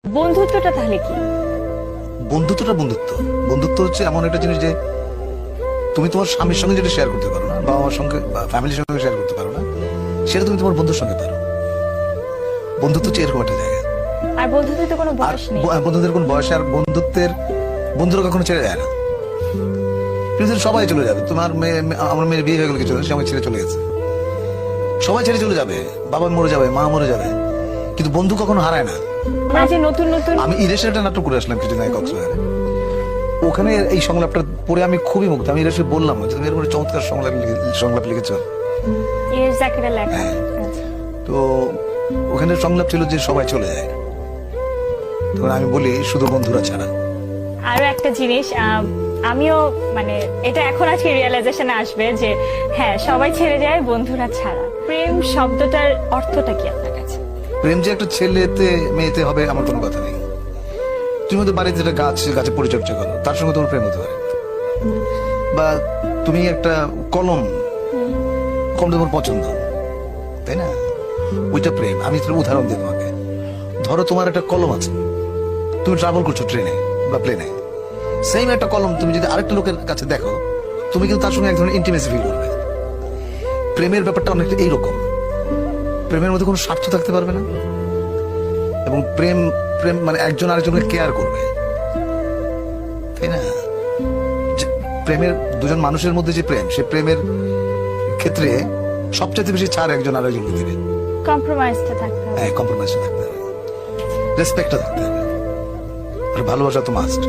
বন্ধুত্বটা তাহলে কি? বন্ধুত্বটা বন্ধুত্ব বন্ধুত্ব হচ্ছে এমন একটা জিনিস যে তুমি তোমার স্বামীর সঙ্গে যেটা শেয়ার করতে পারো না, বাবা মার সঙ্গে বা ফ্যামিলির সঙ্গে শেয়ার করতে পারো না, সেটা তুমি তোমার বন্ধুর সঙ্গে পারো। বন্ধুত্ব হচ্ছে এরকম একটা জায়গা। আর বন্ধুত্বের তো কোনো আর বয়স নেই। বন্ধুদের কোন বয়স, আর বন্ধুরা কখনো ছেড়ে যায় না। পৃথিবীর সবাই চলে যাবে, তোমার আমার মেয়ের বিয়ে হয়ে গেল, কিছু সবাই ছেড়ে চলে গেছে, সবাই ছেড়ে চলে যাবে, বাবা মরে যাবে, মা মরে যাবে, কিন্তু বন্ধু কখনো হারায় না। আমরা যে নতুন নতুন আমি ইরেশের একটা নাটক করে আসলাম কিছুদিন আগে কক্সবাজারে। ওখানে এই সংলাপটা পড়ে আমি খুবই মুগ্ধ। আমি ইরেশকে বললাম যে তুমি এরকম চমৎকার সংলাপ লিখেছো। ইয়ের জ্যাকেটে লেখা। হ্যাঁ। আচ্ছা। তো ওখানে সংলাপ ছিল যে সবাই চলে যায়, তখন আমি বলি শুধু বন্ধুরা ছাড়া। আরো একটা জিনিস, আমিও মানে এটা এখন আজকে রিয়েলাইজেশনে আসবে যে হ্যাঁ, সবাই ছেড়ে যায় বন্ধুরা ছাড়া। প্রেম শব্দটার অর্থটা কি আপনার কাছে? প্রেম যে একটা ছেলেতে মেয়েতে হবে আমার কোনো কথা নেই। তুমি হয়তো বাড়িতে একটা গাছে পরিচর্যা করো, তার সঙ্গে তোমার প্রেম হতে পারে। বা তুমি একটা কলম তোমার পছন্দ, তাই না? ওইটা প্রেম। আমি তোর উদাহরণ দিই তোমাকে। ধরো তোমার একটা কলম আছে, তুমি ট্রাভেল করছো ট্রেনে বা প্লেনে, সেম একটা কলম তুমি যদি আরেকটা লোকের কাছে দেখো, তুমি কিন্তু তার সঙ্গে এক ধরনের ইন্টিমেসি ফিল করবে। প্রেমের ব্যাপারটা অনেকটা এইরকম। প্রেমের মধ্যে কোনো স্বার্থ থাকতে পারবে না, এবং প্রেম প্রেম মানে একজন আরেকজনকে কেয়ার করবে, তাই না? প্রেমের দুজন মানুষের মধ্যে যে প্রেম, সে প্রেমের ক্ষেত্রে সবচেয়ে বেশি ছাড় একজন আরেকজনকে দেবে। কম্প্রোমাইজটা থাকতে হবে। হ্যাঁ, কম্প্রোমাইজ থাকতে হবে, রেসপেক্টটা থাকতে হবে, আর ভালোবাসা তো মাস্ট।